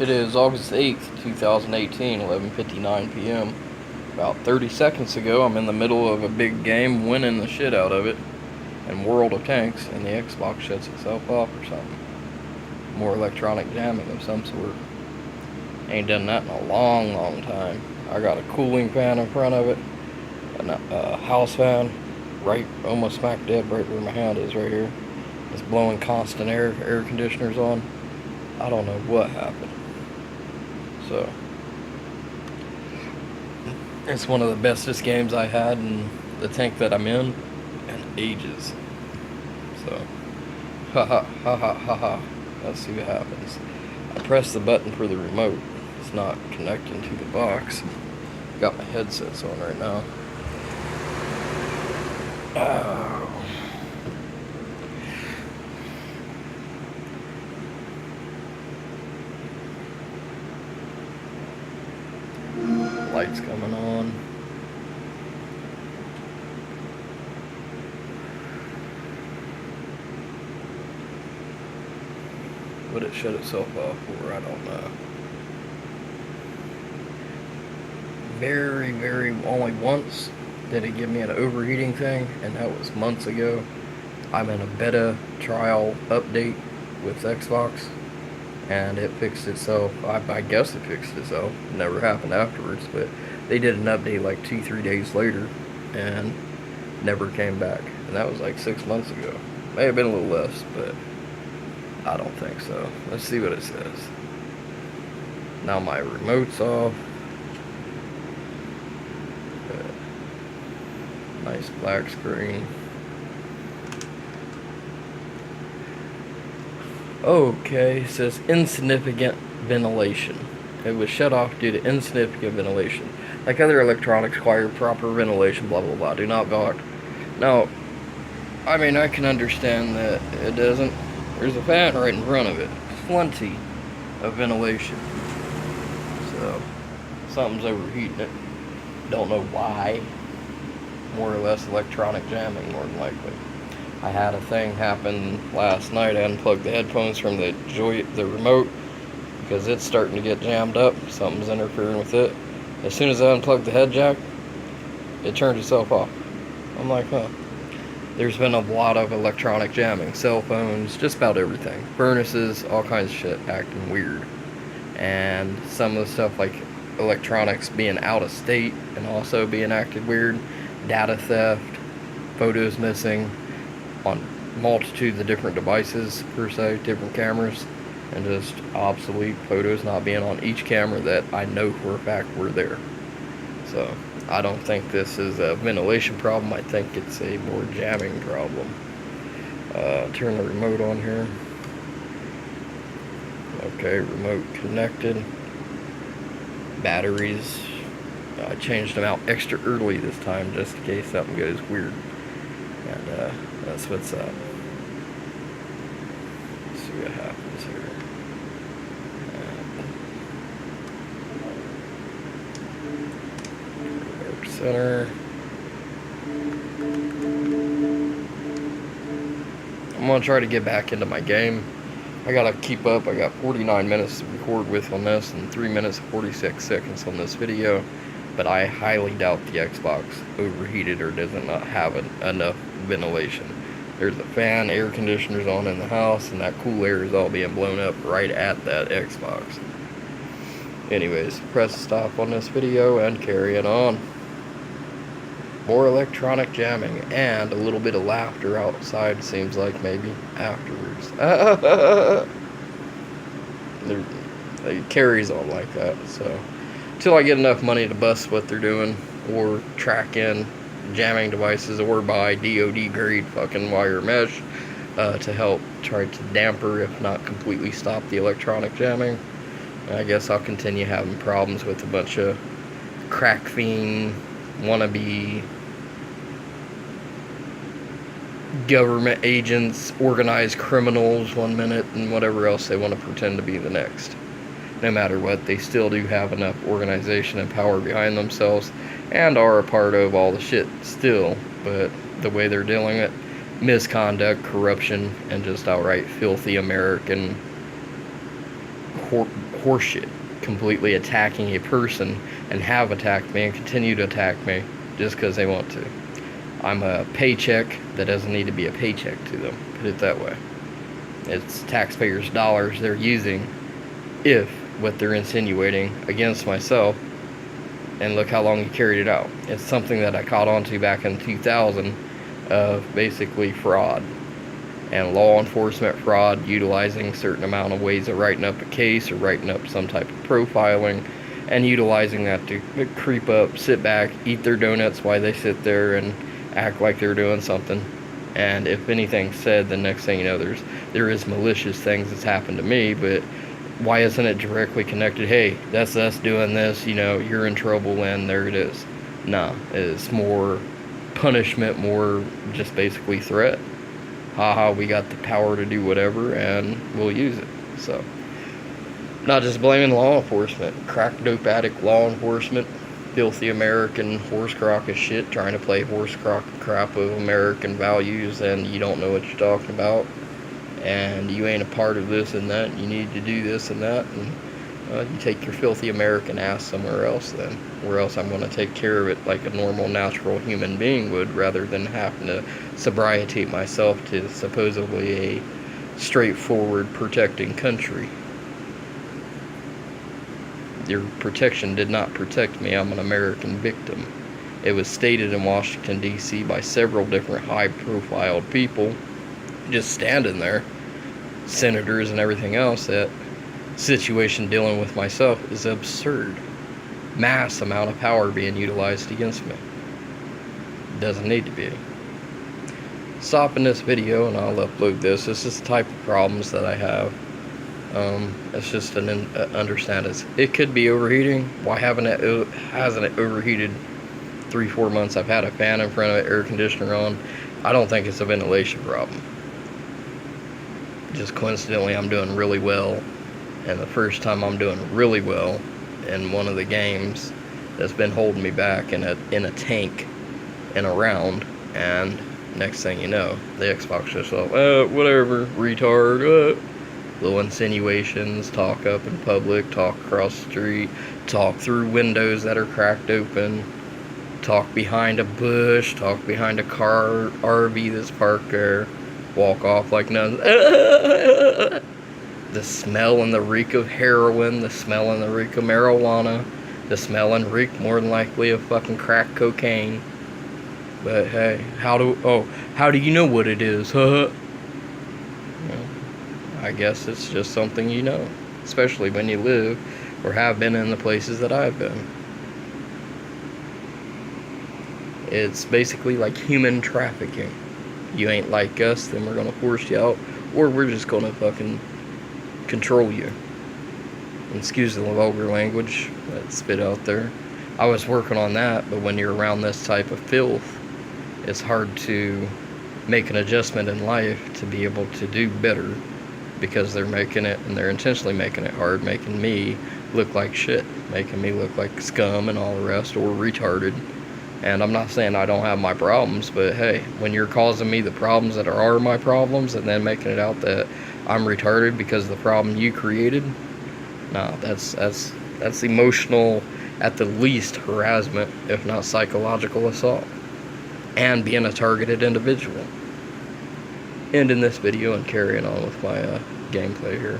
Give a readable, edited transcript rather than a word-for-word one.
It is August 8th, 2018, 11:59 p.m. About 30 seconds ago, I'm in the middle of a big game, winning the shit out of it, in World of Tanks, and the Xbox shuts itself off or something. More electronic jamming of some sort. Ain't done that in a long time. I got a cooling fan in front of it, a house fan, right, almost smack dead right where my hand is right here. It's blowing constant air conditioners on. I don't know what happened. So, it's one of the bestest games I had in the tank that I'm in ages. So, ha. Let's see what happens. I press the button for the remote. It's not connecting to the box. Got my headsets on right now. Oh. Lights coming on. Would it shut itself off or I don't know. Very only once did it give me an overheating thing, and that was months ago. I'm in a beta trial update with Xbox, and it fixed itself. I guess it fixed itself. Never happened afterwards, but they did an update like 2-3 days later, and never came back. And that was like 6 months ago. May have been a little less, but I don't think so. Let's see what it says. Now my remote's off. Nice black screen. Okay, it says insignificant ventilation. It was shut off due to insignificant ventilation. Like other electronics require proper ventilation, blah blah blah. Do not block. Now, I mean, I can understand that it doesn't. There's a fan right in front of it. Plenty of ventilation. So, something's overheating it. Don't know why. More or less electronic jamming, more than likely. I had a thing happen last night. I unplugged the headphones from the remote because it's starting to get jammed up. Something's interfering with it. As soon as I unplugged the head jack, it turned itself off. I'm like, huh. There's been a lot of electronic jamming. Cell phones, just about everything. Furnaces, all kinds of shit acting weird. And some of the stuff like electronics being out of state and also being acted weird. Data theft, photos missing on multitudes of different devices per se, different cameras, and just obsolete photos not being on each camera that I know for a fact were there. So I don't think this is a ventilation problem. I think it's a more jamming problem. Turn the remote on here. Okay, remote connected. Batteries. I changed them out extra early this time just in case something goes weird. And that's what's up. Let's see what happens here. Work center. I'm going to try to get back into my game. I got to keep up. I got 49 minutes to record with on this and 3 minutes and 46 seconds on this video. But I highly doubt the Xbox overheated or doesn't not have enough ventilation. There's a fan, air conditioners on in the house, and that cool air is all being blown up right at that Xbox. Anyways, press stop on this video and carry it on. More electronic jamming and a little bit of laughter outside, seems like maybe afterwards. It carries on like that, so. Until I get enough money to bust what they're doing, or track in jamming devices, or buy DoD grade fucking wire mesh to help try to damper, if not completely stop the electronic jamming. I guess I'll continue having problems with a bunch of crack fiend, wannabe government agents, organized criminals one minute, and whatever else they want to pretend to be the next. No matter what, they still do have enough organization and power behind themselves and are a part of all the shit still, but the way they're dealing it, misconduct, corruption, and just outright filthy American horseshit. Completely attacking a person and have attacked me and continue to attack me just because they want to. I'm a paycheck that doesn't need to be a paycheck to them. Put it that way. It's taxpayers' dollars they're using if what they're insinuating against myself, and look how long he carried it out. It's something that I caught on to back in 2000 of basically fraud and law enforcement fraud, utilizing a certain amount of ways of writing up a case or writing up some type of profiling, and utilizing that to creep up, sit back, eat their donuts while they sit there and act like they're doing something. And if anything's said, the next thing you know, there is malicious things that's happened to me, but why isn't it directly connected? Hey, that's us doing this, you're in trouble, and there it is. Nah, it's more punishment, more just basically threat. Haha, we got the power to do whatever, and we'll use it. So, not just blaming law enforcement, crack dope addict law enforcement, filthy American horse crock of shit, trying to play horse crock crap of American values, and you don't know what you're talking about, and you ain't a part of this and that, you need to do this and that, and you take your filthy American ass somewhere else then, or else I'm going to take care of it like a normal, natural human being would, rather than having to sobriety myself to supposedly a straightforward protecting country. Your protection did not protect me. I'm an American victim. It was stated in Washington, D.C. by several different high-profile people, just standing there, senators and everything else, that situation dealing with myself is absurd. Mass amount of power being utilized against me. Doesn't need to be. Stopping this video and I'll upload this. This is the type of problems that I have. It's just understand it could be overheating. Why hasn't it overheated 3-4 months? I've had a fan in front of it, air conditioner on. I don't think it's a ventilation problem. Just coincidentally, I'm doing really well, and the first time I'm doing really well in one of the games that's been holding me back in a tank in a round, and next thing you know, the Xbox just like, whatever, retard, little insinuations, talk up in public, talk across the street, talk through windows that are cracked open, talk behind a bush, talk behind a car, RV that's parked there, walk off like nothing. The smell and the reek of heroin, the smell and the reek of marijuana, the smell and reek more than likely of fucking crack cocaine. But hey, how do you know what it is, huh? Well, I guess it's just something you know, especially when you live or have been in the places that I've been. It's basically like human trafficking. You ain't like us, then we're gonna force you out, or we're just gonna fucking control you. Excuse the vulgar language that's spit out there. I was working on that, but when you're around this type of filth, it's hard to make an adjustment in life to be able to do better, because they're making it, and they're intentionally making it hard, making me look like shit, making me look like scum and all the rest, or retarded. And I'm not saying I don't have my problems, but hey, when you're causing me the problems that are my problems, and then making it out that I'm retarded because of the problem you created, no, that's emotional, at the least harassment, if not psychological assault, and being a targeted individual. Ending this video and carrying on with my gameplay here.